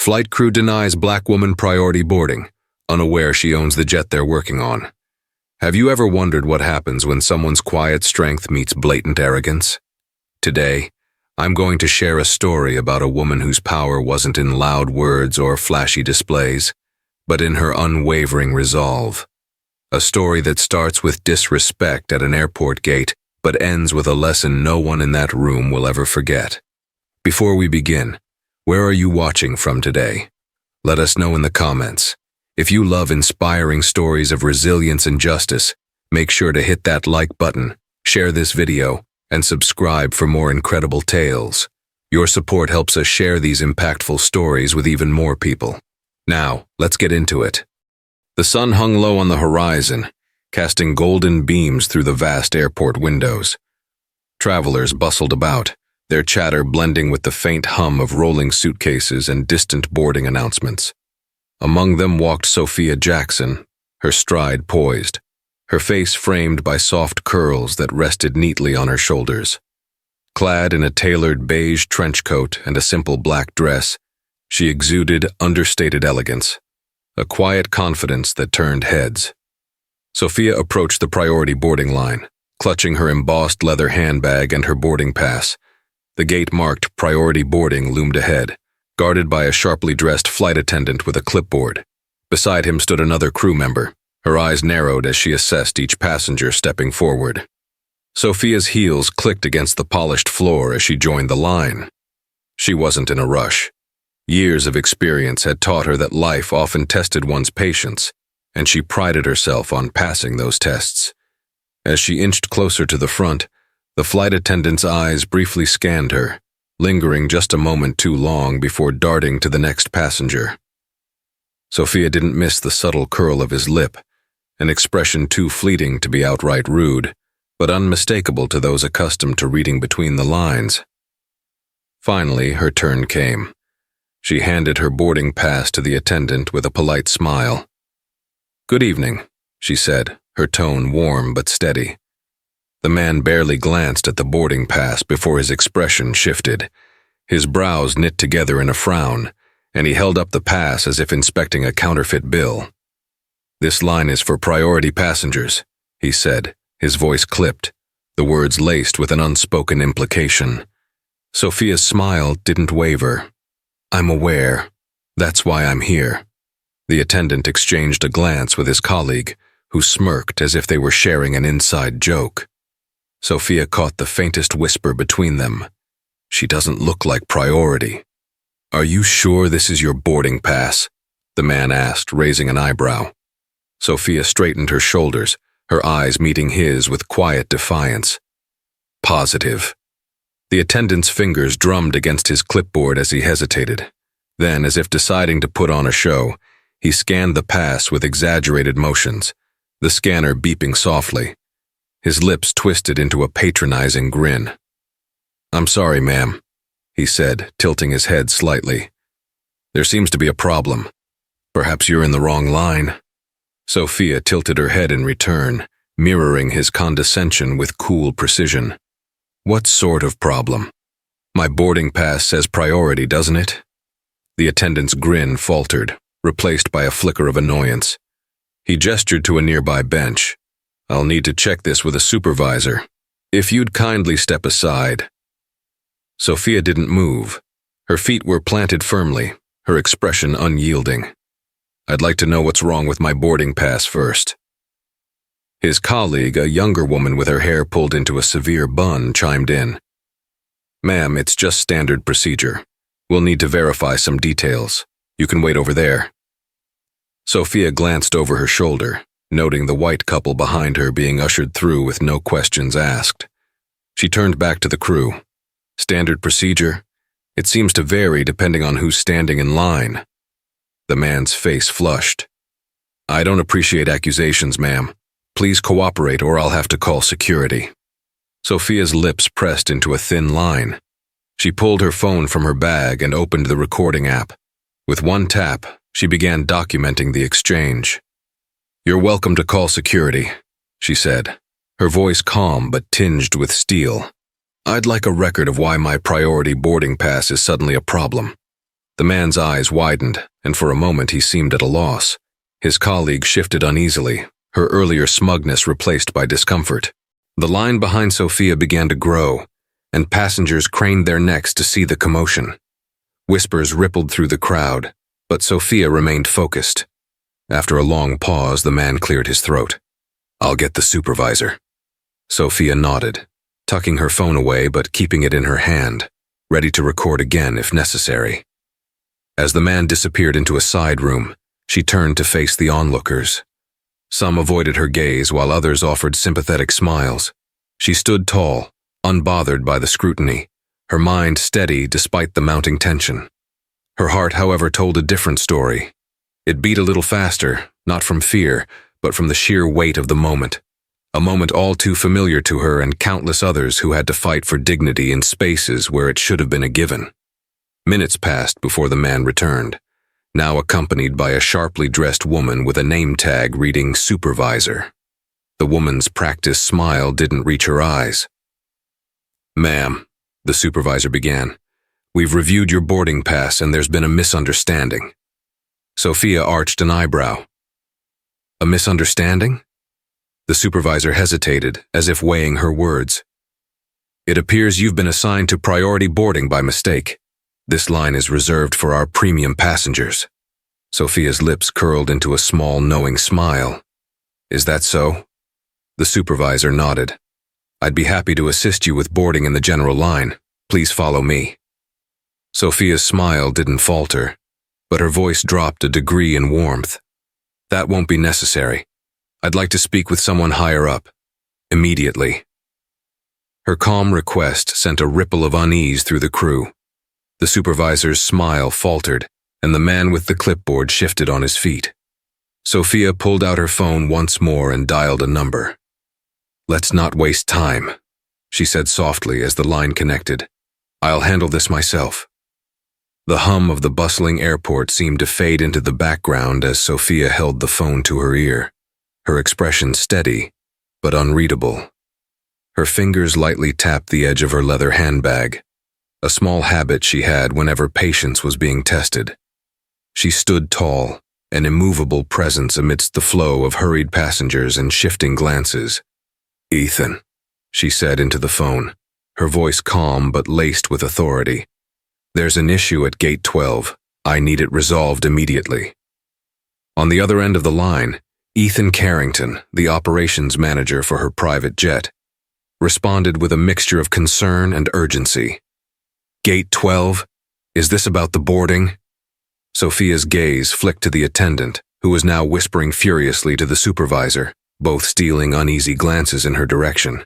Flight crew denies black woman priority boarding, unaware she owns the jet they're working on. Have you ever wondered what happens when someone's quiet strength meets blatant arrogance? Today, I'm going to share a story about a woman whose power wasn't in loud words or flashy displays, but in her unwavering resolve. A story that starts with disrespect at an airport gate, but ends with a lesson no one in that room will ever forget. Before we begin, where are you watching from today? Let us know in the comments. If you love inspiring stories of resilience and justice, make sure to hit that like button, share this video, and subscribe for more incredible tales. Your support helps us share these impactful stories with even more people. Now, let's get into it. The sun hung low on the horizon, casting golden beams through the vast airport windows. Travelers bustled about, their chatter blending with the faint hum of rolling suitcases and distant boarding announcements. Among them walked Sophia Jackson, her stride poised, her face framed by soft curls that rested neatly on her shoulders. Clad in a tailored beige trench coat and a simple black dress, she exuded understated elegance, a quiet confidence that turned heads. Sophia approached the priority boarding line, clutching her embossed leather handbag and her boarding pass. The gate-marked priority boarding loomed ahead, guarded by a sharply dressed flight attendant with a clipboard. Beside him stood another crew member, her eyes narrowed as she assessed each passenger stepping forward. Sophia's heels clicked against the polished floor as she joined the line. She wasn't in a rush. Years of experience had taught her that life often tested one's patience, and she prided herself on passing those tests. As she inched closer to the front, the flight attendant's eyes briefly scanned her, lingering just a moment too long before darting to the next passenger. Sophia didn't miss the subtle curl of his lip, an expression too fleeting to be outright rude, but unmistakable to those accustomed to reading between the lines. Finally, her turn came. She handed her boarding pass to the attendant with a polite smile. "Good evening," she said, her tone warm but steady. The man barely glanced at the boarding pass before his expression shifted. His brows knit together in a frown, and he held up the pass as if inspecting a counterfeit bill. "This line is for priority passengers," he said, his voice clipped, the words laced with an unspoken implication. Sophia's smile didn't waver. "I'm aware. That's why I'm here." The attendant exchanged a glance with his colleague, who smirked as if they were sharing an inside joke. Sophia caught the faintest whisper between them. "She doesn't look like priority." "Are you sure this is your boarding pass?" the man asked, raising an eyebrow. Sophia straightened her shoulders, her eyes meeting his with quiet defiance. "Positive." The attendant's fingers drummed against his clipboard as he hesitated. Then, as if deciding to put on a show, he scanned the pass with exaggerated motions, the scanner beeping softly. His lips twisted into a patronizing grin. "I'm sorry, ma'am," he said, tilting his head slightly. "There seems to be a problem. Perhaps you're in the wrong line." Sophia tilted her head in return, mirroring his condescension with cool precision. "What sort of problem? My boarding pass says priority, doesn't it?" The attendant's grin faltered, replaced by a flicker of annoyance. He gestured to a nearby bench. "I'll need to check this with a supervisor. If you'd kindly step aside." Sophia didn't move. Her feet were planted firmly, her expression unyielding. "I'd like to know what's wrong with my boarding pass first." His colleague, a younger woman with her hair pulled into a severe bun, chimed in. "Ma'am, it's just standard procedure. We'll need to verify some details. You can wait over there." Sophia glanced over her shoulder, noting the white couple behind her being ushered through with no questions asked. She turned back to the crew. "Standard procedure? It seems to vary depending on who's standing in line." The man's face flushed. "I don't appreciate accusations, ma'am. Please cooperate or I'll have to call security." Sophia's lips pressed into a thin line. She pulled her phone from her bag and opened the recording app. With one tap, she began documenting the exchange. "You're welcome to call security," she said, her voice calm but tinged with steel. "I'd like a record of why my priority boarding pass is suddenly a problem. The man's eyes widened, and for a moment he seemed at a loss. His colleague shifted uneasily, her earlier smugness replaced by discomfort. The line behind Sophia began to grow, and passengers craned their necks to see the commotion. Whispers rippled through the crowd, but Sophia remained focused. After a long pause, the man cleared his throat. "I'll get the supervisor." Sophia nodded, tucking her phone away but keeping it in her hand, ready to record again if necessary. As the man disappeared into a side room, she turned to face the onlookers. Some avoided her gaze while others offered sympathetic smiles. She stood tall, unbothered by the scrutiny, her mind steady despite the mounting tension. Her heart, however, told a different story. It beat a little faster, not from fear, but from the sheer weight of the moment. A moment all too familiar to her and countless others who had to fight for dignity in spaces where it should have been a given. Minutes passed before the man returned, now accompanied by a sharply dressed woman with a name tag reading supervisor. The woman's practiced smile didn't reach her eyes. "Ma'am," the supervisor began, "we've reviewed your boarding pass and there's been a misunderstanding." Sophia arched an eyebrow. "A misunderstanding?" The supervisor hesitated, as if weighing her words. "It appears you've been assigned to priority boarding by mistake. This line is reserved for our premium passengers." Sophia's lips curled into a small, knowing smile. "Is that so?" The supervisor nodded. "I'd be happy to assist you with boarding in the general line. Please follow me." Sophia's smile didn't falter, but her voice dropped a degree in warmth. "That won't be necessary. I'd like to speak with someone higher up. Immediately." Her calm request sent a ripple of unease through the crew. The supervisor's smile faltered, and the man with the clipboard shifted on his feet. Sophia pulled out her phone once more and dialed a number. "Let's not waste time," she said softly as the line connected. "I'll handle this myself." The hum of the bustling airport seemed to fade into the background as Sophia held the phone to her ear, her expression steady, but unreadable. Her fingers lightly tapped the edge of her leather handbag, a small habit she had whenever patience was being tested. She stood tall, an immovable presence amidst the flow of hurried passengers and shifting glances. "Ethan," she said into the phone, her voice calm but laced with authority. "There's an issue at Gate 12. I need it resolved immediately." On the other end of the line, Ethan Carrington, the operations manager for her private jet, responded with a mixture of concern and urgency. "Gate 12? Is this about the boarding?" Sophia's gaze flicked to the attendant, who was now whispering furiously to the supervisor, both stealing uneasy glances in her direction.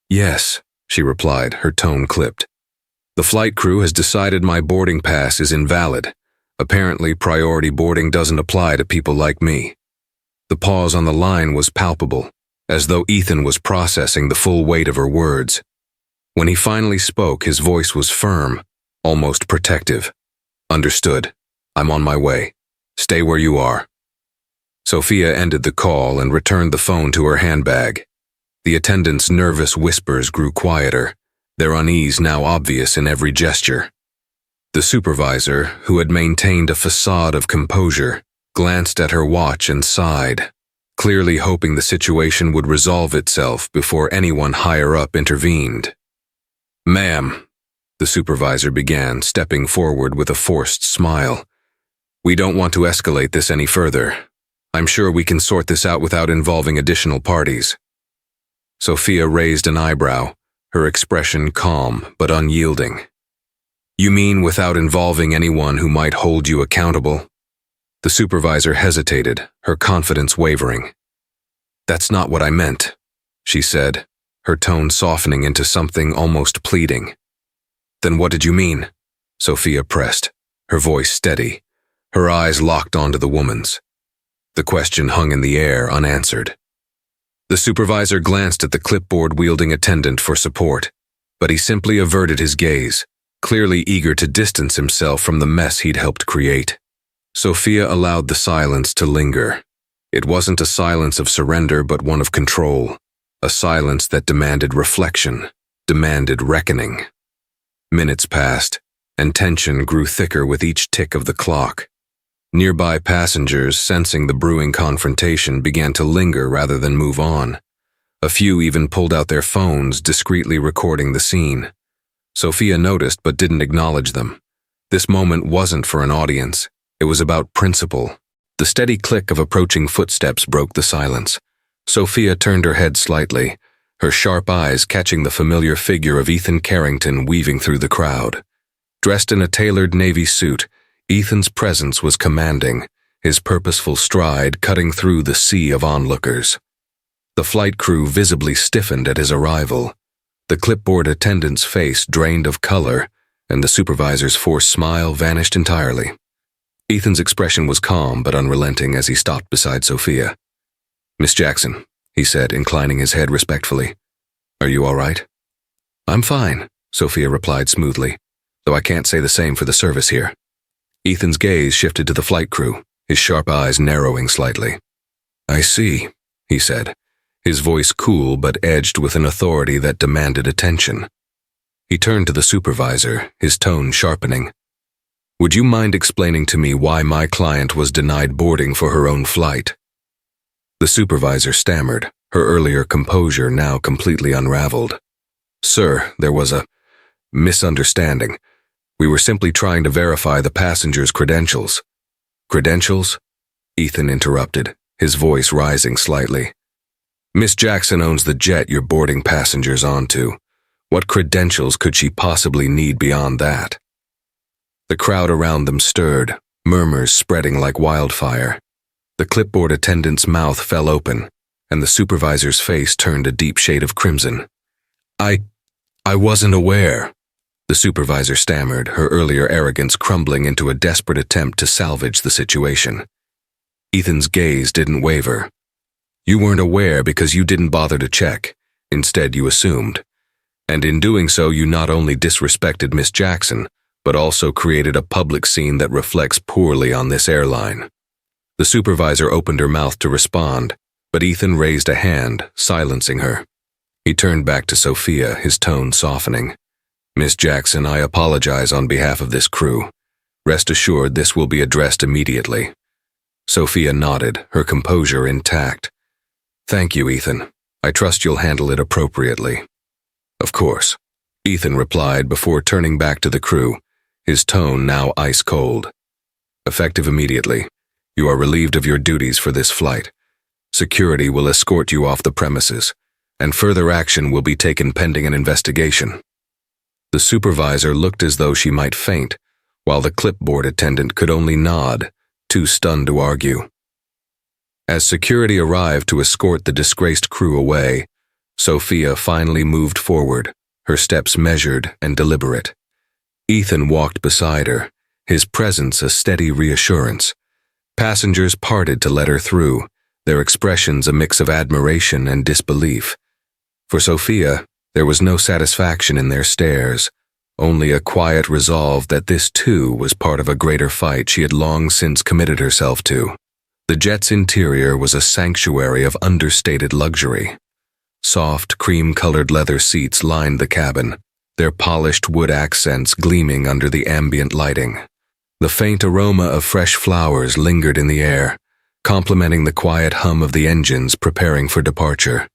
"Yes," she replied, her tone clipped. "The flight crew has decided my boarding pass is invalid. Apparently, priority boarding doesn't apply to people like me." The pause on the line was palpable, as though Ethan was processing the full weight of her words. When he finally spoke, his voice was firm, almost protective. "Understood. I'm on my way. Stay where you are." Sophia ended the call and returned the phone to her handbag. The attendant's nervous whispers grew quieter, their unease now obvious in every gesture. The supervisor, who had maintained a facade of composure, glanced at her watch and sighed, clearly hoping the situation would resolve itself before anyone higher up intervened. "Ma'am," the supervisor began, stepping forward with a forced smile. "We don't want to escalate this any further. I'm sure we can sort this out without involving additional parties." Sophia raised an eyebrow, her expression calm but unyielding. "You mean without involving anyone who might hold you accountable?" The supervisor hesitated, her confidence wavering. "That's not what I meant," she said, her tone softening into something almost pleading. "Then what did you mean?" Sophia pressed, her voice steady, her eyes locked onto the woman's. The question hung in the air unanswered. The supervisor glanced at the clipboard-wielding attendant for support, but he simply averted his gaze, clearly eager to distance himself from the mess he'd helped create. Sophia allowed the silence to linger. It wasn't a silence of surrender but one of control, a silence that demanded reflection, demanded reckoning. Minutes passed, and tension grew thicker with each tick of the clock. Nearby passengers, sensing the brewing confrontation, began to linger rather than move on. A few even pulled out their phones, discreetly recording the scene. Sophia noticed but didn't acknowledge them. This moment wasn't for an audience. It was about principle. The steady click of approaching footsteps broke the silence. Sophia turned her head slightly, her sharp eyes catching the familiar figure of Ethan Carrington weaving through the crowd. Dressed in a tailored navy suit, Ethan's presence was commanding, his purposeful stride cutting through the sea of onlookers. The flight crew visibly stiffened at his arrival. The clipboard attendant's face drained of color, and the supervisor's forced smile vanished entirely. Ethan's expression was calm but unrelenting as he stopped beside Sophia. "Miss Jackson," he said, inclining his head respectfully. "Are you all right?" "I'm fine," Sophia replied smoothly, "though I can't say the same for the service here." Ethan's gaze shifted to the flight crew, his sharp eyes narrowing slightly. "I see," he said, his voice cool but edged with an authority that demanded attention. He turned to the supervisor, his tone sharpening. "Would you mind explaining to me why my client was denied boarding for her own flight?" The supervisor stammered, her earlier composure now completely unraveled. "Sir, there was a misunderstanding. We were simply trying to verify the passenger's credentials." "Credentials?" Ethan interrupted, his voice rising slightly. "Miss Jackson owns the jet you're boarding passengers onto. What credentials could she possibly need beyond that?" The crowd around them stirred, murmurs spreading like wildfire. The clipboard attendant's mouth fell open, and the supervisor's face turned a deep shade of crimson. I wasn't aware," the supervisor stammered, her earlier arrogance crumbling into a desperate attempt to salvage the situation. Ethan's gaze didn't waver. "You weren't aware because you didn't bother to check. Instead, you assumed. And in doing so, you not only disrespected Miss Jackson, but also created a public scene that reflects poorly on this airline." The supervisor opened her mouth to respond, but Ethan raised a hand, silencing her. He turned back to Sophia, his tone softening. "Miss Jackson, I apologize on behalf of this crew. Rest assured this will be addressed immediately." Sophia nodded, her composure intact. "Thank you, Ethan. I trust you'll handle it appropriately." "Of course," Ethan replied before turning back to the crew, his tone now ice cold. "Effective immediately. You are relieved of your duties for this flight. Security will escort you off the premises, and further action will be taken pending an investigation." The supervisor looked as though she might faint, while the clipboard attendant could only nod, too stunned to argue. As security arrived to escort the disgraced crew away, Sophia finally moved forward, her steps measured and deliberate. Ethan walked beside her, his presence a steady reassurance. Passengers parted to let her through, their expressions a mix of admiration and disbelief. For Sophia, there was no satisfaction in their stares, only a quiet resolve that this too was part of a greater fight she had long since committed herself to. The jet's interior was a sanctuary of understated luxury. Soft, cream-colored leather seats lined the cabin, their polished wood accents gleaming under the ambient lighting. The faint aroma of fresh flowers lingered in the air, complementing the quiet hum of the engines preparing for departure.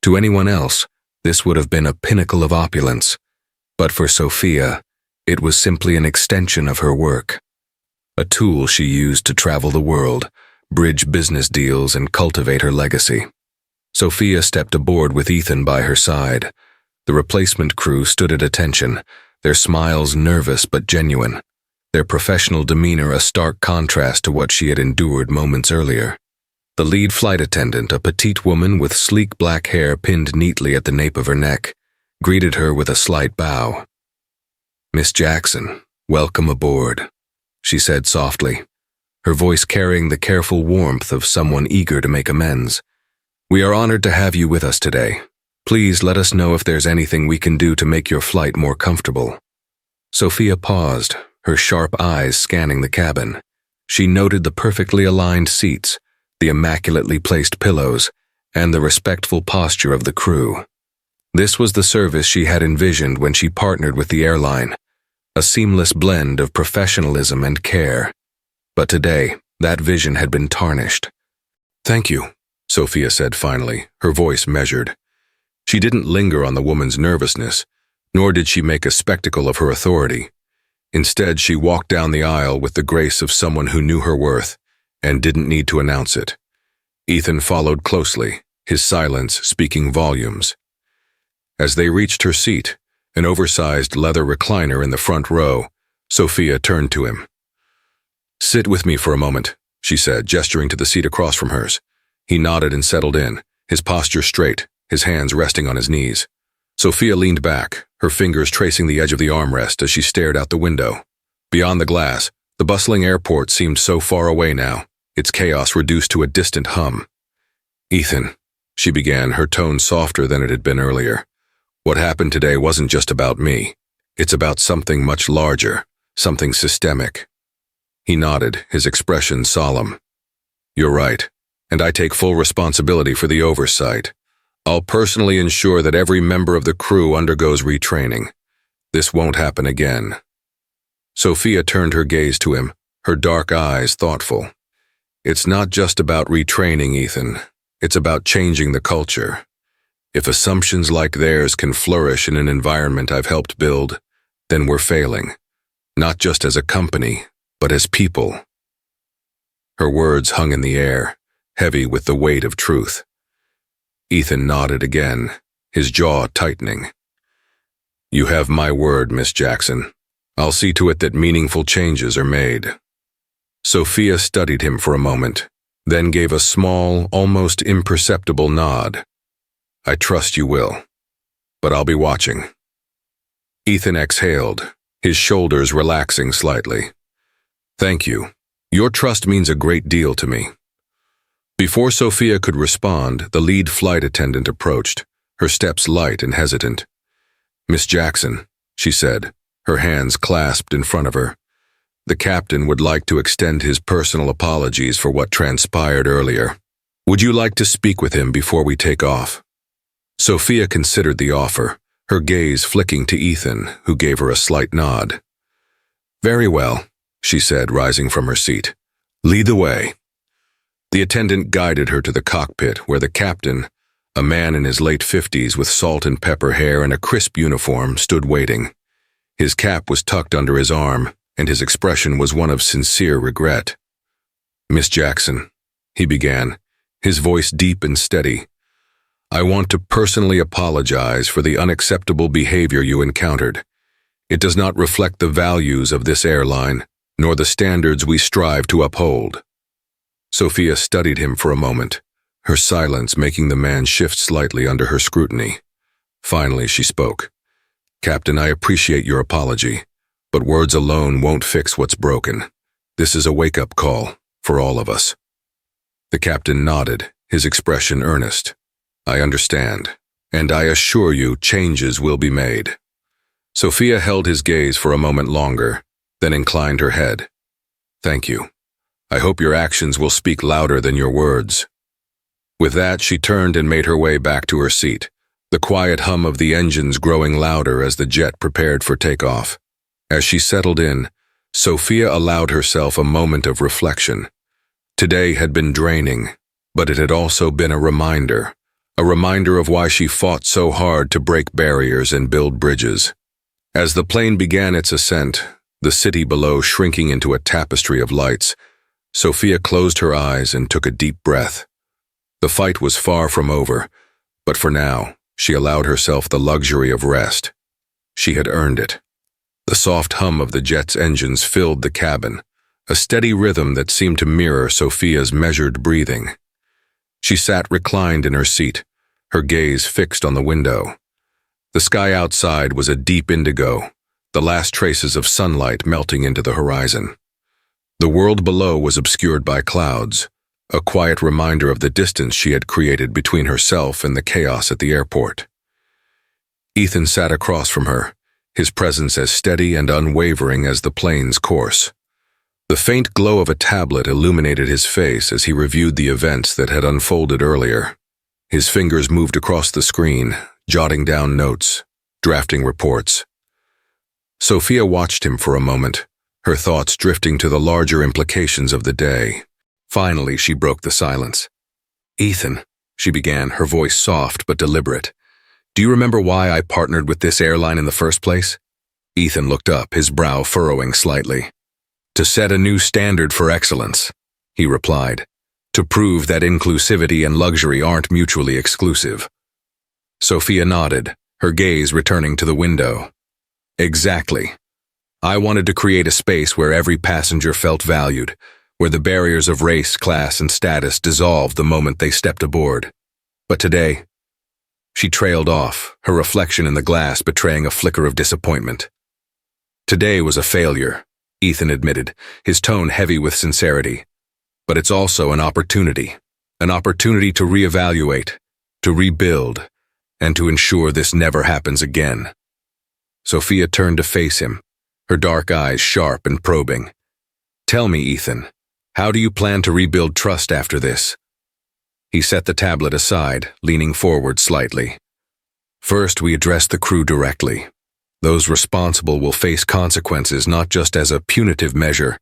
To anyone else, this would have been a pinnacle of opulence, but for Sophia, it was simply an extension of her work. A tool she used to travel the world, bridge business deals, and cultivate her legacy. Sophia stepped aboard with Ethan by her side. The replacement crew stood at attention, their smiles nervous but genuine, their professional demeanor a stark contrast to what she had endured moments earlier. The lead flight attendant, a petite woman with sleek black hair pinned neatly at the nape of her neck, greeted her with a slight bow. "Miss Jackson, welcome aboard," she said softly, her voice carrying the careful warmth of someone eager to make amends. "We are honored to have you with us today. Please let us know if there's anything we can do to make your flight more comfortable." Sophia paused, her sharp eyes scanning the cabin. She noted the perfectly aligned seats, the immaculately placed pillows, and the respectful posture of the crew. This was the service she had envisioned when she partnered with the airline, a seamless blend of professionalism and care. But today, that vision had been tarnished. "Thank you," Sophia said finally, her voice measured. She didn't linger on the woman's nervousness, nor did she make a spectacle of her authority. Instead, she walked down the aisle with the grace of someone who knew her worth and didn't need to announce it. Ethan followed closely, his silence speaking volumes. As they reached her seat, an oversized leather recliner in the front row, Sophia turned to him. "Sit with me for a moment," she said, gesturing to the seat across from hers. He nodded and settled in, his posture straight, his hands resting on his knees. Sophia leaned back, her fingers tracing the edge of the armrest as she stared out the window. Beyond the glass, the bustling airport seemed so far away now, its chaos reduced to a distant hum. "Ethan," she began, her tone softer than it had been earlier. "What happened today wasn't just about me. It's about something much larger, something systemic." He nodded, his expression solemn. "You're right, and I take full responsibility for the oversight. I'll personally ensure that every member of the crew undergoes retraining. This won't happen again." Sophia turned her gaze to him, her dark eyes thoughtful. "It's not just about retraining, Ethan. It's about changing the culture. If assumptions like theirs can flourish in an environment I've helped build, then we're failing. Not just as a company, but as people." Her words hung in the air, heavy with the weight of truth. Ethan nodded again, his jaw tightening. "You have my word, Miss Jackson. I'll see to it that meaningful changes are made." Sophia studied him for a moment, then gave a small, almost imperceptible nod. "I trust you will, but I'll be watching." Ethan exhaled, his shoulders relaxing slightly. "Thank you. Your trust means a great deal to me." Before Sophia could respond, the lead flight attendant approached, her steps light and hesitant. "Miss Jackson," she said, her hands clasped in front of her. "The captain would like to extend his personal apologies for what transpired earlier. Would you like to speak with him before we take off?" Sophia considered the offer, her gaze flicking to Ethan, who gave her a slight nod. "Very well," she said, rising from her seat. "Lead the way." The attendant guided her to the cockpit, where the captain, a man in his late 50s with salt and pepper hair and a crisp uniform, stood waiting. His cap was tucked under his arm, and his expression was one of sincere regret. "Miss Jackson," he began, his voice deep and steady, "I want to personally apologize for the unacceptable behavior you encountered. It does not reflect the values of this airline, nor the standards we strive to uphold." Sophia studied him for a moment, her silence making the man shift slightly under her scrutiny. Finally, she spoke. "Captain, I appreciate your apology, but words alone won't fix what's broken. This is a wake-up call for all of us." The captain nodded, his expression earnest. "I understand, and I assure you changes will be made." Sophia held his gaze for a moment longer, then inclined her head. "Thank you. I hope your actions will speak louder than your words." With that, she turned and made her way back to her seat, the quiet hum of the engines growing louder as the jet prepared for takeoff. As she settled in, Sophia allowed herself a moment of reflection. Today had been draining, but it had also been a reminder of why she fought so hard to break barriers and build bridges. As the plane began its ascent, the city below shrinking into a tapestry of lights, Sophia closed her eyes and took a deep breath. The fight was far from over, but for now, she allowed herself the luxury of rest. She had earned it. The soft hum of the jet's engines filled the cabin, a steady rhythm that seemed to mirror Sophia's measured breathing. She sat reclined in her seat, her gaze fixed on the window. The sky outside was a deep indigo, the last traces of sunlight melting into the horizon. The world below was obscured by clouds, a quiet reminder of the distance she had created between herself and the chaos at the airport. Ethan sat across from her, his presence as steady and unwavering as the plane's course. The faint glow of a tablet illuminated his face as he reviewed the events that had unfolded earlier. His fingers moved across the screen, jotting down notes, drafting reports. Sophia watched him for a moment, her thoughts drifting to the larger implications of the day. Finally, she broke the silence. "Ethan," she began, her voice soft but deliberate, "do you remember why I partnered with this airline in the first place?" Ethan looked up, his brow furrowing slightly. "To set a new standard for excellence," he replied. "To prove that inclusivity and luxury aren't mutually exclusive." Sophia nodded, her gaze returning to the window. "Exactly. I wanted to create a space where every passenger felt valued, where the barriers of race, class, and status dissolved the moment they stepped aboard. But today," she trailed off, her reflection in the glass betraying a flicker of disappointment. "Today was a failure," Ethan admitted, his tone heavy with sincerity. "But it's also an opportunity to reevaluate, to rebuild, and to ensure this never happens again." Sophia turned to face him, her dark eyes sharp and probing. "Tell me, Ethan, how do you plan to rebuild trust after this?" He set the tablet aside, leaning forward slightly. "First, we address the crew directly. Those responsible will face consequences not just as a punitive measure,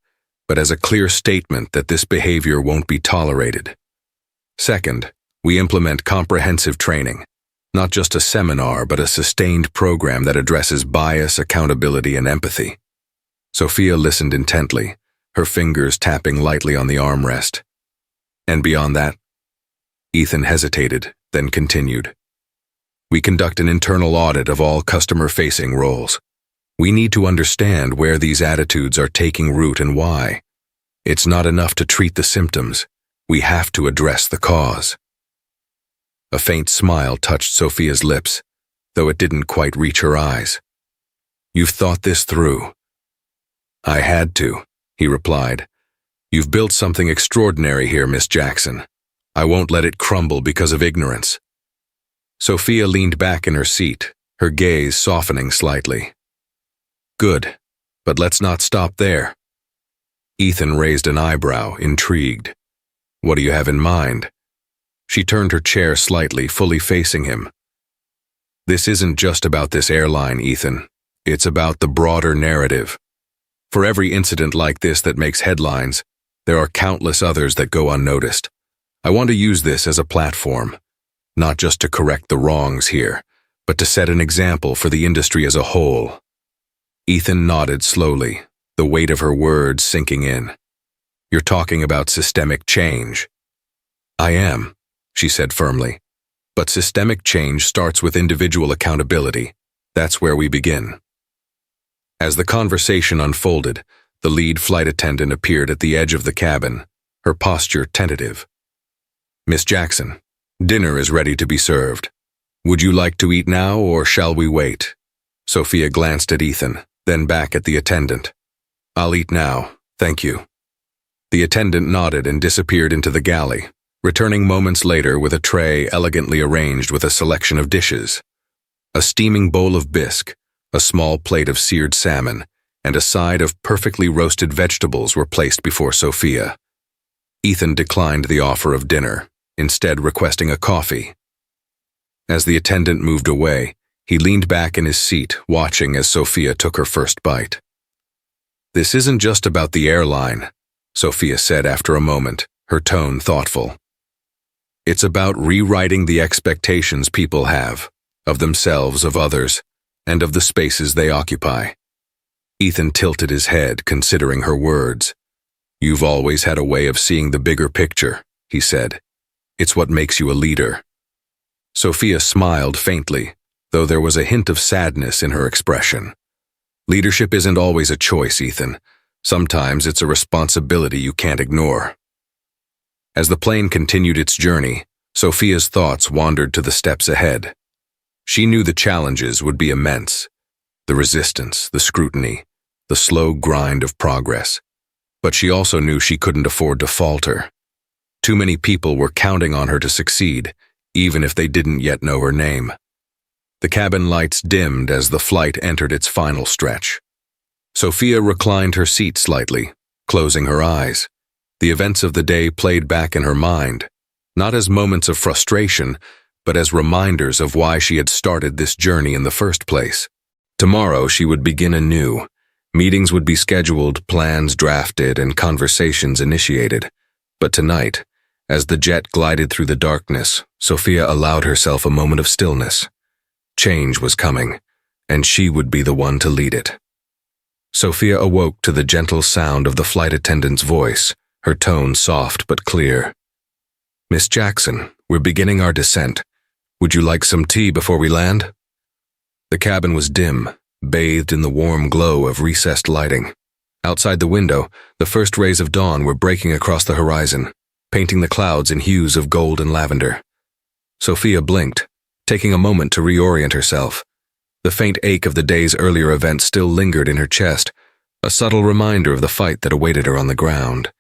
but as a clear statement that this behavior won't be tolerated. Second, we implement comprehensive training, not just a seminar, but a sustained program that addresses bias, accountability, and empathy." Sophia listened intently, her fingers tapping lightly on the armrest. "And beyond that?" Ethan hesitated, then continued. "We conduct an internal audit of all customer-facing roles. We need to understand where these attitudes are taking root and why. It's not enough to treat the symptoms. We have to address the cause." A faint smile touched Sophia's lips, though it didn't quite reach her eyes. "You've thought this through." "I had to," he replied. "You've built something extraordinary here, Miss Jackson. I won't let it crumble because of ignorance." Sophia leaned back in her seat, her gaze softening slightly. "Good, but let's not stop there." Ethan raised an eyebrow, intrigued. "What do you have in mind?" She turned her chair slightly, fully facing him. "This isn't just about this airline, Ethan. It's about the broader narrative. For every incident like this that makes headlines, there are countless others that go unnoticed. I want to use this as a platform, not just to correct the wrongs here, but to set an example for the industry as a whole." Ethan nodded slowly, the weight of her words sinking in. "You're talking about systemic change." "I am," she said firmly. "But systemic change starts with individual accountability. That's where we begin." As the conversation unfolded, the lead flight attendant appeared at the edge of the cabin, her posture tentative. "Miss Jackson, dinner is ready to be served. Would you like to eat now or shall we wait?" Sophia glanced at Ethan, then back at the attendant. "I'll eat now, thank you." The attendant nodded and disappeared into the galley, returning moments later with a tray elegantly arranged with a selection of dishes. A steaming bowl of bisque, a small plate of seared salmon, and a side of perfectly roasted vegetables were placed before Sophia. Ethan declined the offer of dinner, instead requesting a coffee. As the attendant moved away, he leaned back in his seat, watching as Sophia took her first bite. "This isn't just about the airline," Sophia said after a moment, her tone thoughtful. "It's about rewriting the expectations people have, of themselves, of others, and of the spaces they occupy." Ethan tilted his head, considering her words. "You've always had a way of seeing the bigger picture," he said. "It's what makes you a leader." Sophia smiled faintly, though there was a hint of sadness in her expression. "Leadership isn't always a choice, Ethan. Sometimes it's a responsibility you can't ignore." As the plane continued its journey, Sophia's thoughts wandered to the steps ahead. She knew the challenges would be immense, the resistance, the scrutiny, the slow grind of progress. But she also knew she couldn't afford to falter. Too many people were counting on her to succeed, even if they didn't yet know her name. The cabin lights dimmed as the flight entered its final stretch. Sophia reclined her seat slightly, closing her eyes. The events of the day played back in her mind, not as moments of frustration, but as reminders of why she had started this journey in the first place. Tomorrow she would begin anew. Meetings would be scheduled, plans drafted, and conversations initiated. But tonight, as the jet glided through the darkness, Sophia allowed herself a moment of stillness. Change was coming, and she would be the one to lead it. Sophia awoke to the gentle sound of the flight attendant's voice, her tone soft but clear. "Miss Jackson, we're beginning our descent. Would you like some tea before we land?" The cabin was dim, bathed in the warm glow of recessed lighting. Outside the window, the first rays of dawn were breaking across the horizon, painting the clouds in hues of gold and lavender. Sophia blinked, taking a moment to reorient herself. The faint ache of the day's earlier events still lingered in her chest, a subtle reminder of the fight that awaited her on the ground.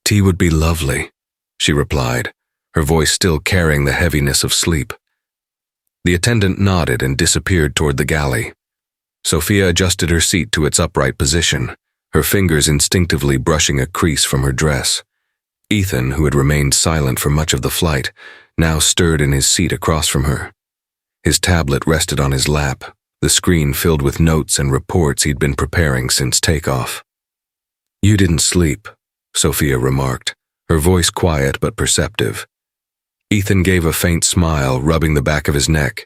"Tea would be lovely," she replied, her voice still carrying the heaviness of sleep. The attendant nodded and disappeared toward the galley. Sophia adjusted her seat to its upright position, her fingers instinctively brushing a crease from her dress. Ethan, who had remained silent for much of the flight, now stirred in his seat across from her. His tablet rested on his lap, the screen filled with notes and reports he'd been preparing since takeoff. "You didn't sleep," Sophia remarked, her voice quiet but perceptive. Ethan gave a faint smile, rubbing the back of his neck.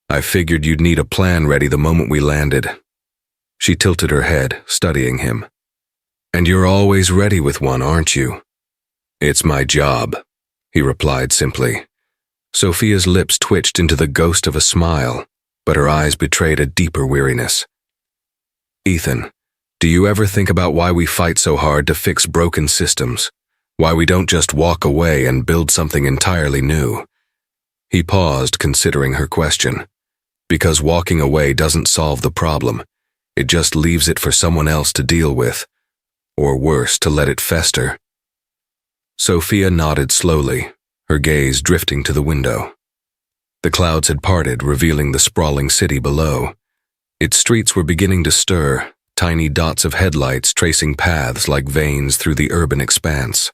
"I figured you'd need a plan ready the moment we landed." She tilted her head, studying him. "And you're always ready with one, aren't you?" "It's my job," he replied simply. Sophia's lips twitched into the ghost of a smile, but her eyes betrayed a deeper weariness. "Ethan, do you ever think about why we fight so hard to fix broken systems? Why we don't just walk away and build something entirely new?" He paused, considering her question. "Because walking away doesn't solve the problem. It just leaves it for someone else to deal with. Or worse, to let it fester." Sophia nodded slowly, her gaze drifting to the window. The clouds had parted, revealing the sprawling city below. Its streets were beginning to stir, tiny dots of headlights tracing paths like veins through the urban expanse.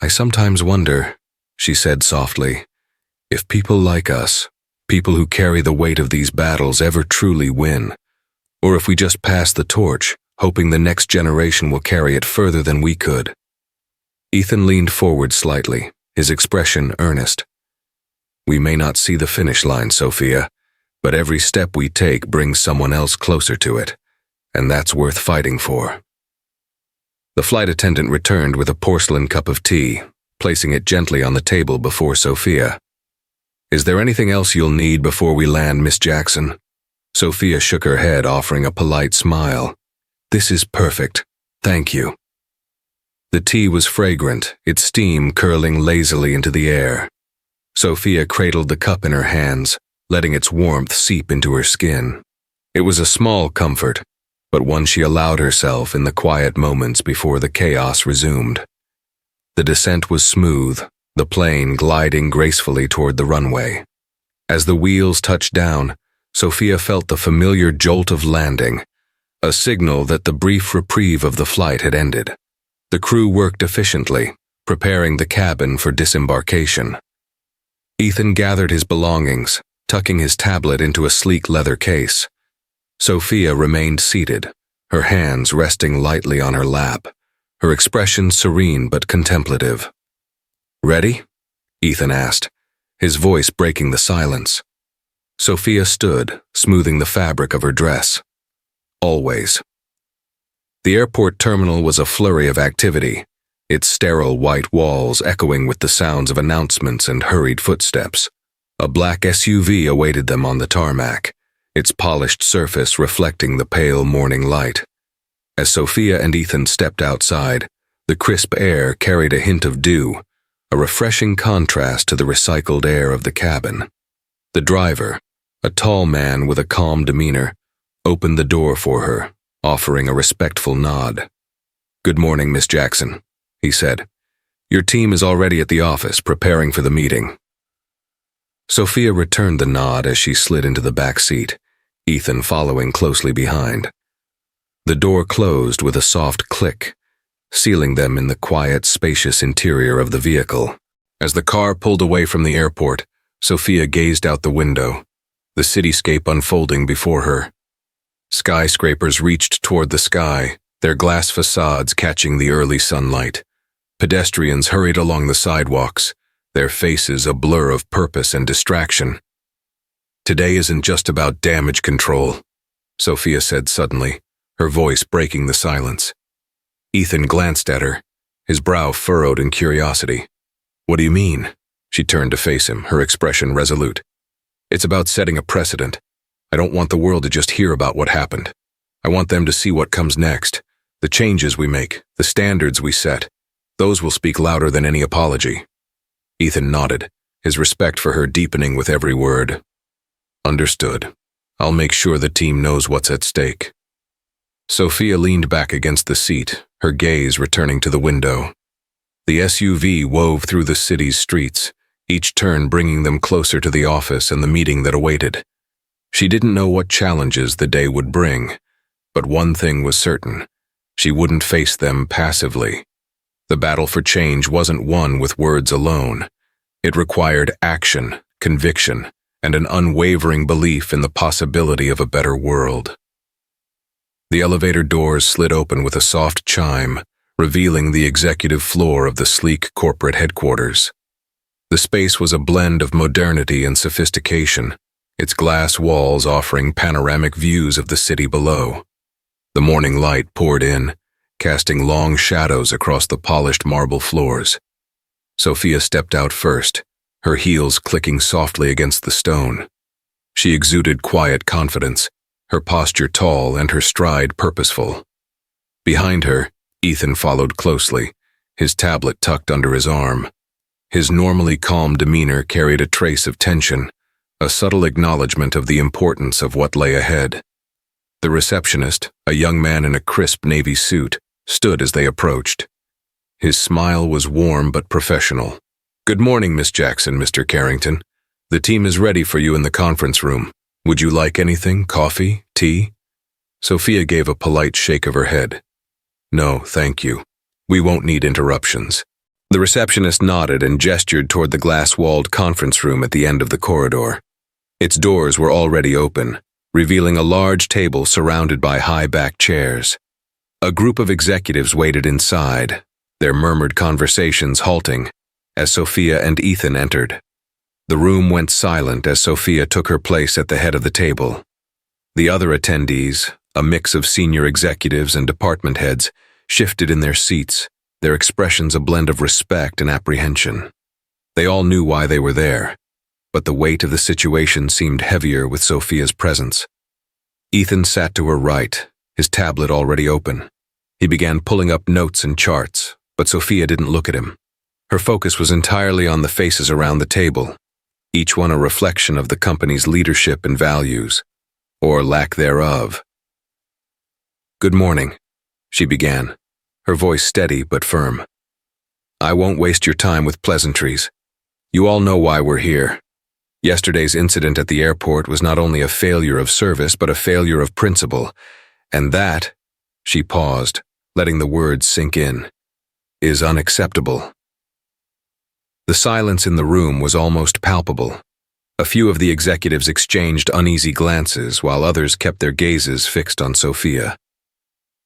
"I sometimes wonder," she said softly, "if people like us, people who carry the weight of these battles, ever truly win, or if we just pass the torch, hoping the next generation will carry it further than we could." Ethan leaned forward slightly, his expression earnest. "We may not see the finish line, Sophia, but every step we take brings someone else closer to it, and that's worth fighting for." The flight attendant returned with a porcelain cup of tea, placing it gently on the table before Sophia. "Is there anything else you'll need before we land, Miss Jackson?" Sophia shook her head, offering a polite smile. "This is perfect. Thank you." The tea was fragrant, its steam curling lazily into the air. Sophia cradled the cup in her hands, letting its warmth seep into her skin. It was a small comfort, but one she allowed herself in the quiet moments before the chaos resumed. The descent was smooth, the plane gliding gracefully toward the runway. As the wheels touched down, Sophia felt the familiar jolt of landing, a signal that the brief reprieve of the flight had ended. The crew worked efficiently, preparing the cabin for disembarkation. Ethan gathered his belongings, tucking his tablet into a sleek leather case. Sophia remained seated, her hands resting lightly on her lap, her expression serene but contemplative. "Ready?" Ethan asked, his voice breaking the silence. Sophia stood, smoothing the fabric of her dress. "Always." The airport terminal was a flurry of activity, its sterile white walls echoing with the sounds of announcements and hurried footsteps. A black SUV awaited them on the tarmac, its polished surface reflecting the pale morning light. As Sophia and Ethan stepped outside, the crisp air carried a hint of dew, a refreshing contrast to the recycled air of the cabin. The driver, a tall man with a calm demeanor, opened the door for her, offering a respectful nod. "Good morning, Miss Jackson," he said. "Your team is already at the office, preparing for the meeting." Sophia returned the nod as she slid into the back seat, Ethan following closely behind. The door closed with a soft click, sealing them in the quiet, spacious interior of the vehicle. As the car pulled away from the airport, Sophia gazed out the window, the cityscape unfolding before her, Skyscrapers reached toward the sky, their glass facades catching the early sunlight. Pedestrians hurried along the sidewalks, their faces a blur of purpose and distraction. "Today isn't just about damage control," Sophia said suddenly, her voice breaking the silence. Ethan glanced at her, his brow furrowed in curiosity. "What do you mean?" She turned to face him, her expression resolute. "It's about setting a precedent. I don't want the world to just hear about what happened. I want them to see what comes next, the changes we make, the standards we set. Those will speak louder than any apology." Ethan nodded, his respect for her deepening with every word. "Understood. I'll make sure the team knows what's at stake." Sophia leaned back against the seat, her gaze returning to the window. The SUV wove through the city's streets, each turn bringing them closer to the office and the meeting that awaited. She didn't know what challenges the day would bring, but one thing was certain: she wouldn't face them passively. The battle for change wasn't won with words alone. It required action, conviction, and an unwavering belief in the possibility of a better world. The elevator doors slid open with a soft chime, revealing the executive floor of the sleek corporate headquarters. The space was a blend of modernity and sophistication, its glass walls offering panoramic views of the city below. The morning light poured in, casting long shadows across the polished marble floors. Sophia stepped out first, her heels clicking softly against the stone. She exuded quiet confidence, her posture tall and her stride purposeful. Behind her, Ethan followed closely, his tablet tucked under his arm. His normally calm demeanor carried a trace of tension, a subtle acknowledgement of the importance of what lay ahead. The receptionist, a young man in a crisp navy suit, stood as they approached. His smile was warm but professional. "Good morning, Miss Jackson, Mr. Carrington. The team is ready for you in the conference room. Would you like anything? Coffee? Tea?" Sophia gave a polite shake of her head. "No, thank you. We won't need interruptions." The receptionist nodded and gestured toward the glass-walled conference room at the end of the corridor. Its doors were already open, revealing a large table surrounded by high-backed chairs. A group of executives waited inside, their murmured conversations halting as Sophia and Ethan entered. The room went silent as Sophia took her place at the head of the table. The other attendees, a mix of senior executives and department heads, shifted in their seats, their expressions a blend of respect and apprehension. They all knew why they were there, but the weight of the situation seemed heavier with Sophia's presence. Ethan sat to her right, his tablet already open. He began pulling up notes and charts, but Sophia didn't look at him. Her focus was entirely on the faces around the table, each one a reflection of the company's leadership and values, or lack thereof. "Good morning," she began, her voice steady but firm. "I won't waste your time with pleasantries. You all know why we're here. Yesterday's incident at the airport was not only a failure of service but a failure of principle, and that," she paused, letting the words sink in, "is unacceptable." The silence in the room was almost palpable. A few of the executives exchanged uneasy glances while others kept their gazes fixed on Sophia.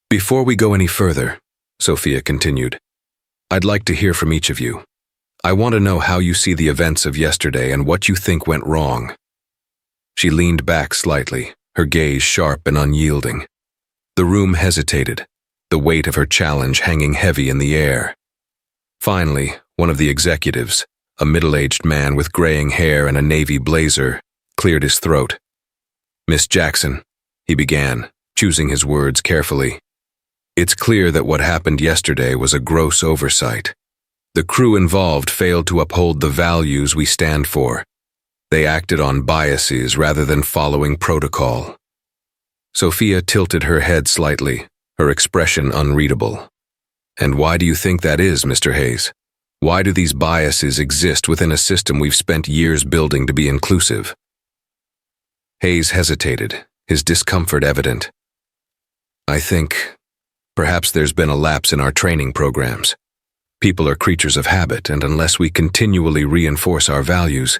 "Before we go any further," Sophia continued, "I'd like to hear from each of you. I want to know how you see the events of yesterday and what you think went wrong." She leaned back slightly, her gaze sharp and unyielding. The room hesitated, the weight of her challenge hanging heavy in the air. Finally, one of the executives, a middle-aged man with graying hair and a navy blazer, cleared his throat. "Miss Jackson," he began, choosing his words carefully, "it's clear that what happened yesterday was a gross oversight. The crew involved failed to uphold the values we stand for. They acted on biases rather than following protocol." Sophia tilted her head slightly, her expression unreadable. "And why do you think that is, Mr. Hayes? Why do these biases exist within a system we've spent years building to be inclusive?" Hayes hesitated, his discomfort evident. "I think perhaps there's been a lapse in our training programs. People are creatures of habit, and unless we continually reinforce our values,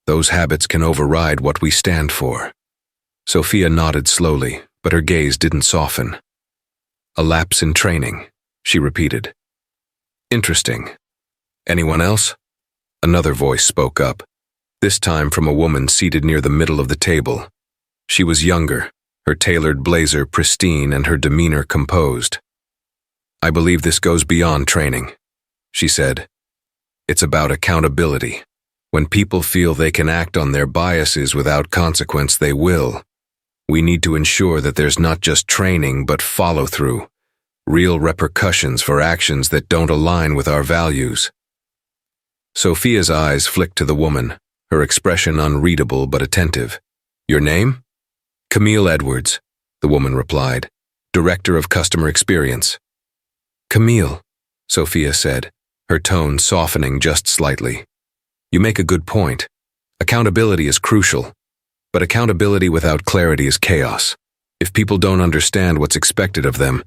those habits can override what we stand for." Sophia nodded slowly, but her gaze didn't soften. A lapse in training, she repeated. Interesting. Anyone else? Another voice spoke up, this time from a woman seated near the middle of the table. She was younger, her tailored blazer pristine and her demeanor composed. I believe this goes beyond training, she said. It's about accountability. When people feel they can act on their biases without consequence, they will. We need to ensure that there's not just training but follow-through, real repercussions for actions that don't align with our values. Sophia's eyes flicked to the woman, her expression unreadable but attentive. Your name? Camille Edwards, the woman replied, Director of Customer Experience. Camille, Sophia said, her tone softening just slightly. You make a good point. Accountability is crucial, but accountability without clarity is chaos. If people don't understand what's expected of them,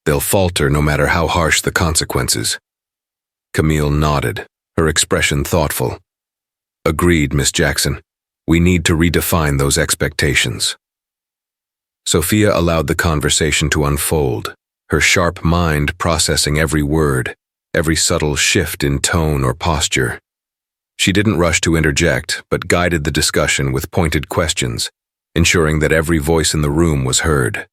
they'll falter no matter how harsh the consequences. Camille nodded, her expression thoughtful. Agreed, Miss Jackson. We need to redefine those expectations. Sophia allowed the conversation to unfold, her sharp mind processing every word, every subtle shift in tone or posture. She didn't rush to interject, but guided the discussion with pointed questions, ensuring that every voice in the room was heard.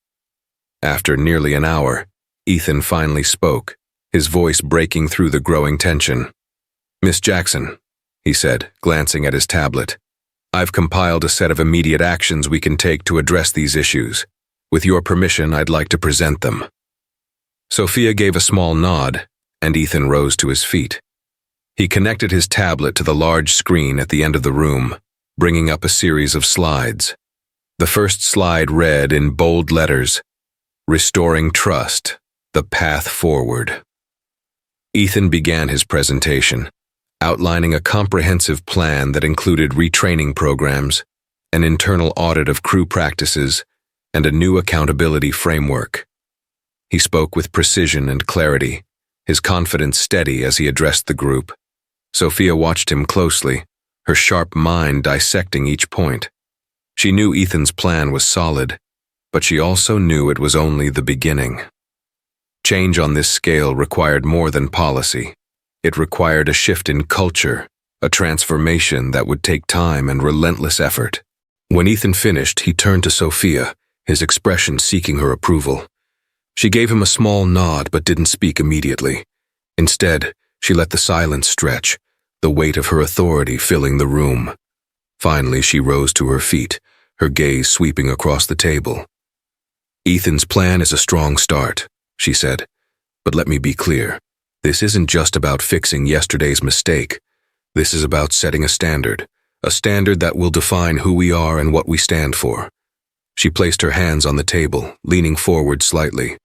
After nearly an hour, Ethan finally spoke, his voice breaking through the growing tension. Miss Jackson, he said, glancing at his tablet, I've compiled a set of immediate actions we can take to address these issues. With your permission, I'd like to present them. Sophia gave a small nod, and Ethan rose to his feet. He connected his tablet to the large screen at the end of the room, bringing up a series of slides. The first slide read in bold letters, Restoring Trust, the Path Forward. Ethan began his presentation, outlining a comprehensive plan that included retraining programs, an internal audit of crew practices, and a new accountability framework. He spoke with precision and clarity, his confidence steady as he addressed the group. Sophia watched him closely, her sharp mind dissecting each point. She knew Ethan's plan was solid, but she also knew it was only the beginning. Change on this scale required more than policy. It required a shift in culture, a transformation that would take time and relentless effort. When Ethan finished, he turned to Sophia, his expression seeking her approval. She gave him a small nod but didn't speak immediately. Instead, she let the silence stretch, the weight of her authority filling the room. Finally, she rose to her feet, her gaze sweeping across the table. Ethan's plan is a strong start, she said, but let me be clear. This isn't just about fixing yesterday's mistake. This is about setting a standard that will define who we are and what we stand for. She placed her hands on the table, leaning forward slightly.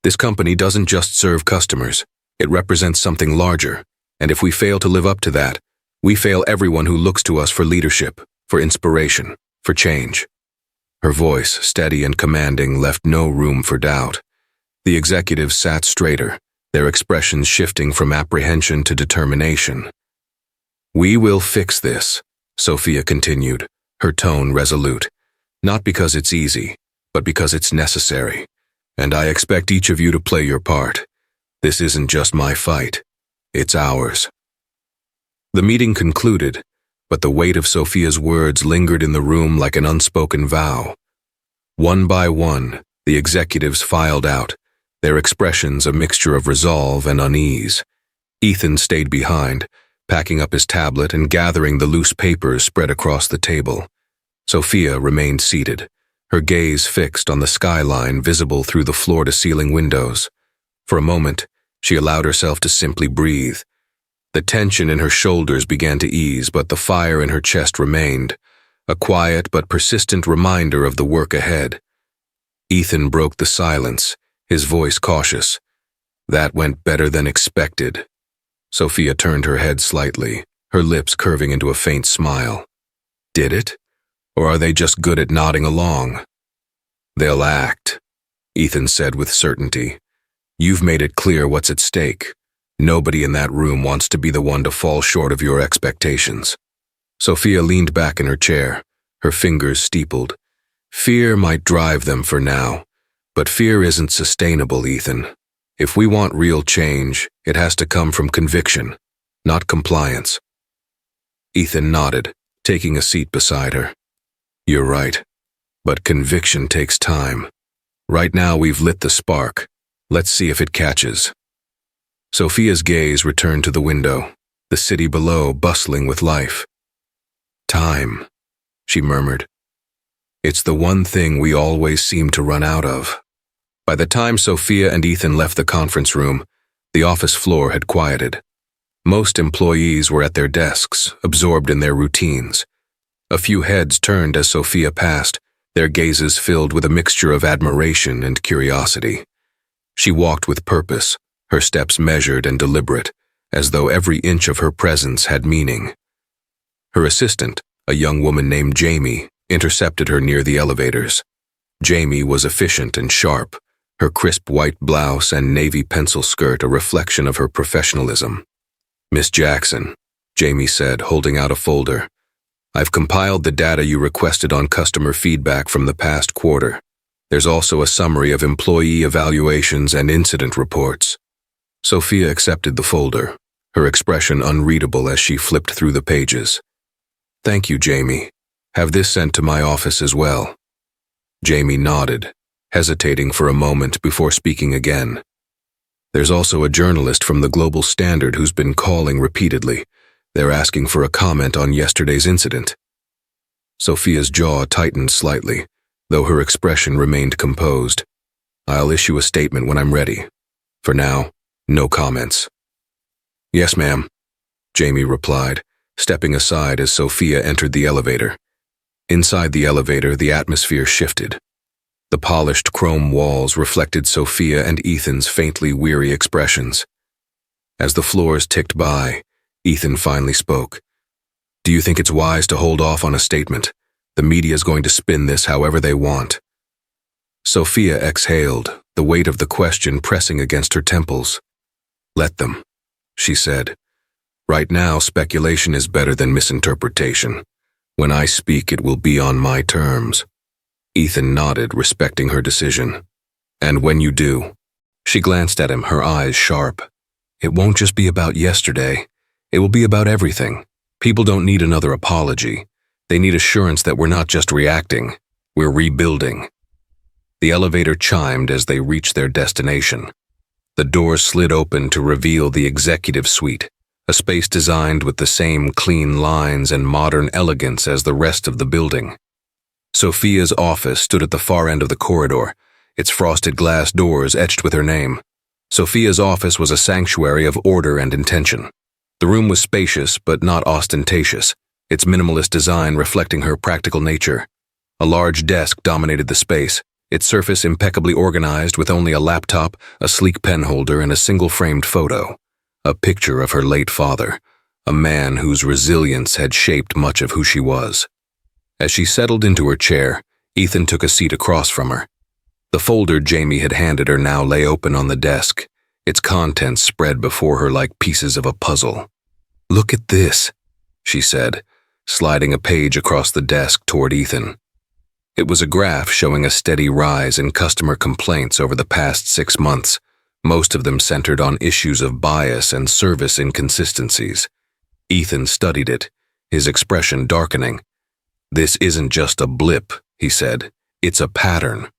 This company doesn't just serve customers. It represents something larger, and if we fail to live up to that, we fail everyone who looks to us for leadership, for inspiration, for change. Her voice, steady and commanding, left no room for doubt. The executives sat straighter, their expressions shifting from apprehension to determination. We will fix this, Sophia continued, her tone resolute. Not because it's easy, but because it's necessary. And I expect each of you to play your part. This isn't just my fight. It's ours. The meeting concluded, but the weight of Sophia's words lingered in the room like an unspoken vow. One by one, the executives filed out, their expressions a mixture of resolve and unease. Ethan stayed behind, packing up his tablet and gathering the loose papers spread across the table. Sophia remained seated, her gaze fixed on the skyline visible through the floor-to-ceiling windows. For a moment, she allowed herself to simply breathe. The tension in her shoulders began to ease, but the fire in her chest remained, a quiet but persistent reminder of the work ahead. Ethan broke the silence, his voice cautious. That went better than expected. Sophia turned her head slightly, her lips curving into a faint smile. Did it? Or are they just good at nodding along? They'll act, Ethan said with certainty. You've made it clear what's at stake. Nobody in that room wants to be the one to fall short of your expectations. Sophia leaned back in her chair, her fingers steepled. Fear might drive them for now, but fear isn't sustainable, Ethan. If we want real change, it has to come from conviction, not compliance. Ethan nodded, taking a seat beside her. You're right, but conviction takes time. Right now we've lit the spark. Let's see if it catches. Sophia's gaze returned to the window, the city below bustling with life. Time, she murmured. It's the one thing we always seem to run out of. By the time Sophia and Ethan left the conference room, the office floor had quieted. Most employees were at their desks, absorbed in their routines. A few heads turned as Sophia passed, their gazes filled with a mixture of admiration and curiosity. She walked with purpose, her steps measured and deliberate, as though every inch of her presence had meaning. Her assistant, a young woman named Jamie, intercepted her near the elevators. Jamie was efficient and sharp, her crisp white blouse and navy pencil skirt a reflection of her professionalism. Miss Jackson, Jamie said, holding out a folder. I've compiled the data you requested on customer feedback from the past quarter. There's also a summary of employee evaluations and incident reports. Sophia accepted the folder, her expression unreadable as she flipped through the pages. Thank you, Jamie. Have this sent to my office as well. Jamie nodded, hesitating for a moment before speaking again. There's also a journalist from the Global Standard who's been calling repeatedly. They're asking for a comment on yesterday's incident. Sophia's jaw tightened slightly, though her expression remained composed. I'll issue a statement when I'm ready. For now, no comments. Yes, ma'am, Jamie replied, stepping aside as Sophia entered the elevator. Inside the elevator, the atmosphere shifted. The polished chrome walls reflected Sophia and Ethan's faintly weary expressions. As the floors ticked by, Ethan finally spoke. Do you think it's wise to hold off on a statement? The media's going to spin this however they want. Sophia exhaled, the weight of the question pressing against her temples. Let them, she said. Right now, speculation is better than misinterpretation. When I speak, it will be on my terms. Ethan nodded, respecting her decision. And when you do? She glanced at him, her eyes sharp. It won't just be about yesterday. It will be about everything. People don't need another apology. They need assurance that we're not just reacting, we're rebuilding. The elevator chimed as they reached their destination. The doors slid open to reveal the executive suite, a space designed with the same clean lines and modern elegance as the rest of the building. Sophia's office stood at the far end of the corridor, its frosted glass doors etched with her name. Sophia's office was a sanctuary of order and intention. The room was spacious but not ostentatious, its minimalist design reflecting her practical nature. A large desk dominated the space, its surface impeccably organized with only a laptop, a sleek pen holder, and a single-framed photo. A picture of her late father, a man whose resilience had shaped much of who she was. As she settled into her chair, Ethan took a seat across from her. The folder Jamie had handed her now lay open on the desk, its contents spread before her like pieces of a puzzle. Look at this, she said, sliding a page across the desk toward Ethan. It was a graph showing a steady rise in customer complaints over the past 6 months, most of them centered on issues of bias and service inconsistencies. Ethan studied it, his expression darkening. This isn't just a blip, he said. It's a pattern.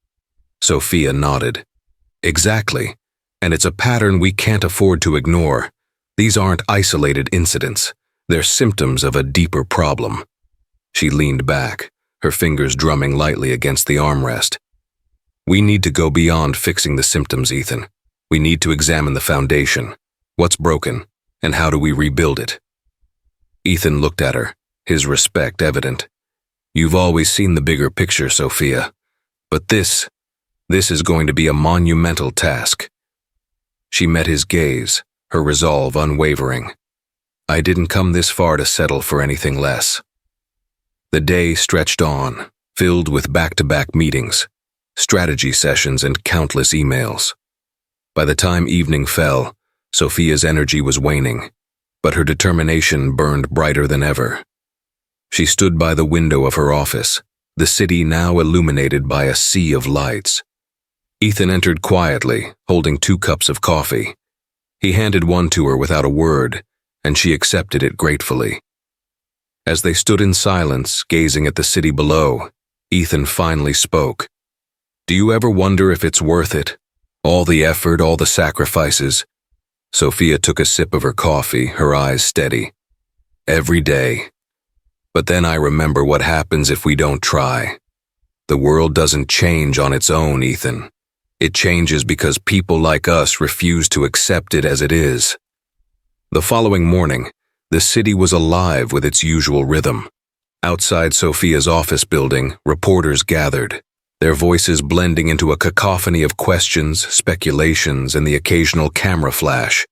Sophia nodded. Exactly. And it's a pattern we can't afford to ignore. These aren't isolated incidents. They're symptoms of a deeper problem. She leaned back, her fingers drumming lightly against the armrest. We need to go beyond fixing the symptoms, Ethan. We need to examine the foundation. What's broken, and how do we rebuild it? Ethan looked at her, his respect evident. You've always seen the bigger picture, Sophia. But this is going to be a monumental task. She met his gaze, her resolve unwavering. I didn't come this far to settle for anything less. The day stretched on, filled with back-to-back meetings, strategy sessions, and countless emails. By the time evening fell, Sophia's energy was waning, but her determination burned brighter than ever. She stood by the window of her office, the city now illuminated by a sea of lights. Ethan entered quietly, holding 2 cups of coffee. He handed one to her without a word, and she accepted it gratefully. As they stood in silence, gazing at the city below, Ethan finally spoke. "Do you ever wonder if it's worth it? All the effort, all the sacrifices?" Sophia took a sip of her coffee, her eyes steady. "Every day. But then I remember what happens if we don't try. The world doesn't change on its own, Ethan. It changes because people like us refuse to accept it as it is." The following morning, the city was alive with its usual rhythm. Outside Sophia's office building, reporters gathered, their voices blending into a cacophony of questions, speculations, and the occasional camera flash.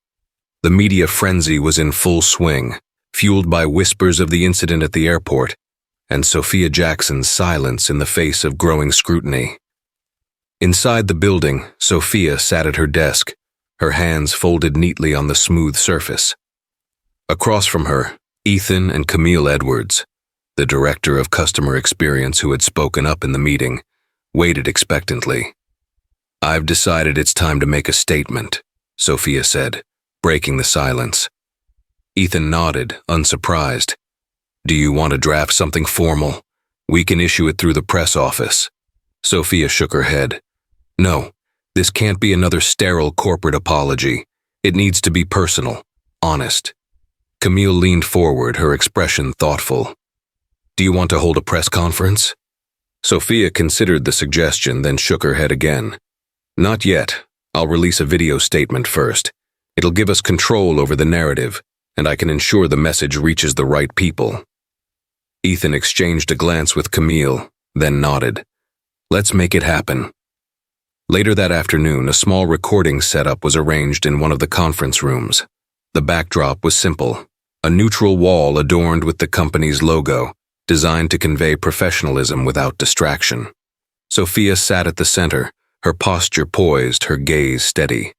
The media frenzy was in full swing, fueled by whispers of the incident at the airport, and Sophia Jackson's silence in the face of growing scrutiny. Inside the building, Sophia sat at her desk, her hands folded neatly on the smooth surface. Across from her, Ethan and Camille Edwards, the director of customer experience who had spoken up in the meeting, waited expectantly. "I've decided it's time to make a statement," Sophia said, breaking the silence. Ethan nodded, unsurprised. "Do you want to draft something formal? We can issue it through the press office." Sophia shook her head. "No, this can't be another sterile corporate apology. It needs to be personal, honest." Camille leaned forward, her expression thoughtful. "Do you want to hold a press conference?" Sophia considered the suggestion, then shook her head again. "Not yet. I'll release a video statement first. It'll give us control over the narrative, and I can ensure the message reaches the right people." Ethan exchanged a glance with Camille, then nodded. "Let's make it happen." Later that afternoon, a small recording setup was arranged in one of the conference rooms. The backdrop was simple, a neutral wall adorned with the company's logo, designed to convey professionalism without distraction. Sophia sat at the center, her posture poised, her gaze steady.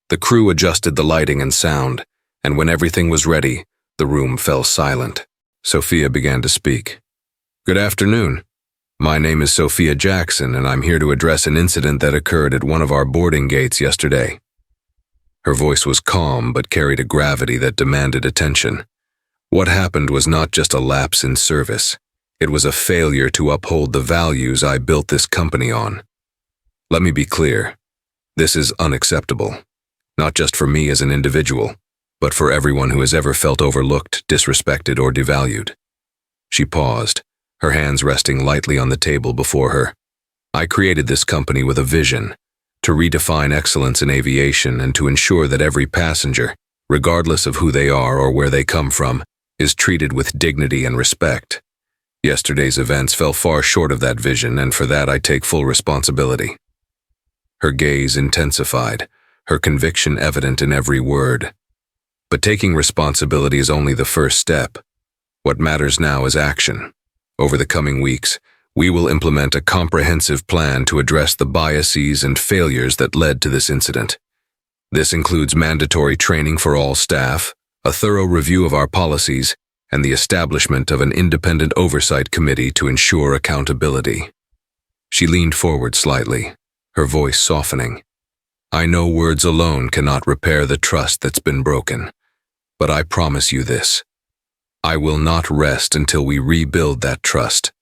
The crew adjusted the lighting and sound, and when everything was ready, the room fell silent. Sophia began to speak. "Good afternoon. My name is Sophia Jackson, and I'm here to address an incident that occurred at one of our boarding gates yesterday." Her voice was calm but carried a gravity that demanded attention. What happened was not just a lapse in service. It was a failure to uphold the values I built this company on. Let me be clear. This is unacceptable. Not just for me as an individual, but for everyone who has ever felt overlooked, disrespected, or devalued. She paused, her hands resting lightly on the table before her. "I created this company with a vision, to redefine excellence in aviation and to ensure that every passenger, regardless of who they are or where they come from, is treated with dignity and respect. Yesterday's events fell far short of that vision, and for that I take full responsibility." Her gaze intensified, her conviction evident in every word. But taking responsibility is only the first step. What matters now is action. Over the coming weeks, we will implement a comprehensive plan to address the biases and failures that led to this incident. This includes mandatory training for all staff, a thorough review of our policies, and the establishment of an independent oversight committee to ensure accountability. She leaned forward slightly, her voice softening. "I know words alone cannot repair the trust that's been broken, but I promise you this. I will not rest until we rebuild that trust.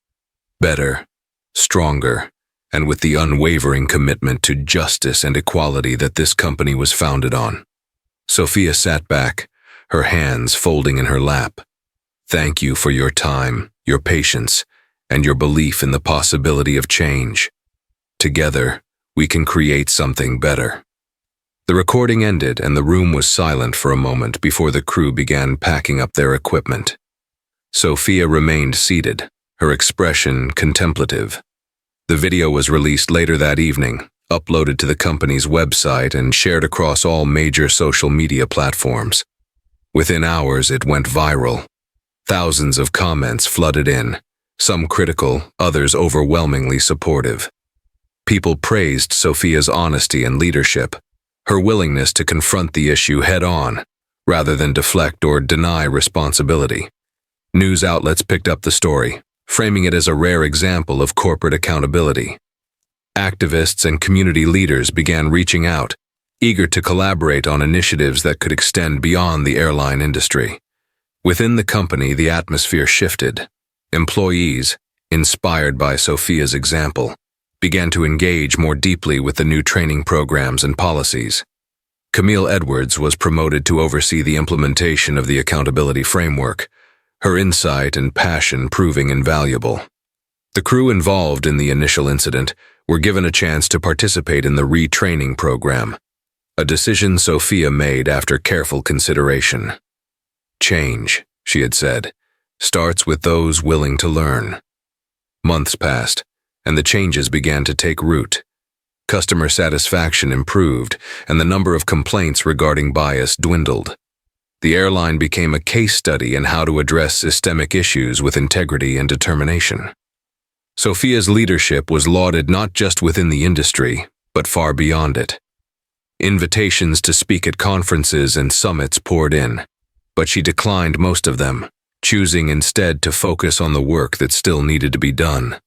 Better, stronger, and with the unwavering commitment to justice and equality that this company was founded on." Sophia sat back, her hands folding in her lap. "Thank you for your time, your patience, and your belief in the possibility of change. Together, we can create something better." The recording ended and the room was silent for a moment before the crew began packing up their equipment. Sophia remained seated, her expression contemplative. The video was released later that evening, uploaded to the company's website and shared across all major social media platforms. Within hours, it went viral. Thousands of comments flooded in, some critical, others overwhelmingly supportive. People praised Sophia's honesty and leadership, her willingness to confront the issue head-on, rather than deflect or deny responsibility. News outlets picked up the story, framing it as a rare example of corporate accountability. Activists and community leaders began reaching out, eager to collaborate on initiatives that could extend beyond the airline industry. Within the company, the atmosphere shifted. Employees, inspired by Sophia's example, began to engage more deeply with the new training programs and policies. Camille Edwards was promoted to oversee the implementation of the accountability framework, her insight and passion proving invaluable. The crew involved in the initial incident were given a chance to participate in the retraining program, a decision Sophia made after careful consideration. Change, she had said, starts with those willing to learn. Months passed, and the changes began to take root. Customer satisfaction improved, and the number of complaints regarding bias dwindled. The airline became a case study in how to address systemic issues with integrity and determination. Sophia's leadership was lauded not just within the industry, but far beyond it. Invitations to speak at conferences and summits poured in, but she declined most of them, choosing instead to focus on the work that still needed to be done.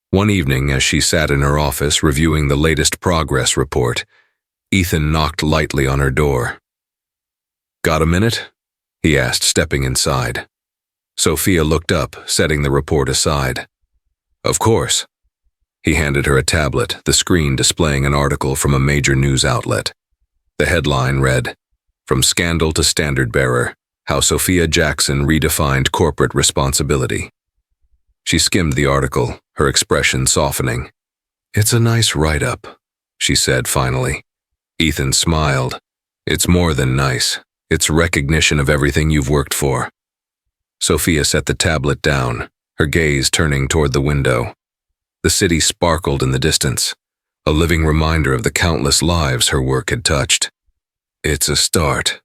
One evening, as she sat in her office reviewing the latest progress report, Ethan knocked lightly on her door. "Got a minute?" he asked, stepping inside. Sophia looked up, setting the report aside. "Of course." He handed her a tablet, the screen displaying an article from a major news outlet. The headline read, "From Scandal to Standard Bearer, How Sophia Jackson Redefined Corporate Responsibility." She skimmed the article, her expression softening. "It's a nice write-up," she said finally. Ethan smiled. "It's more than nice. It's recognition of everything you've worked for." Sophia set the tablet down, her gaze turning toward the window. The city sparkled in the distance, a living reminder of the countless lives her work had touched. "It's a start,"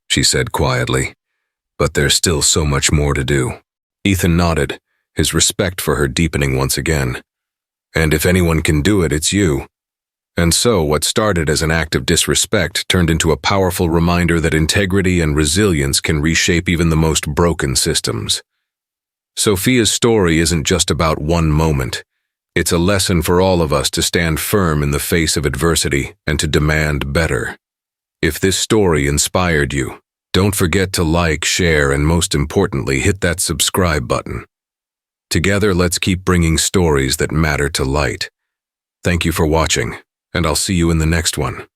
she said quietly, "but there's still so much more to do." Ethan nodded, his respect for her deepening once again. "And if anyone can do it, it's you." And so what started as an act of disrespect turned into a powerful reminder that integrity and resilience can reshape even the most broken systems. Sophia's story isn't just about one moment. It's a lesson for all of us to stand firm in the face of adversity and to demand better. If this story inspired you, don't forget to like, share, and most importantly, hit that subscribe button. Together, let's keep bringing stories that matter to light. Thank you for watching, and I'll see you in the next one.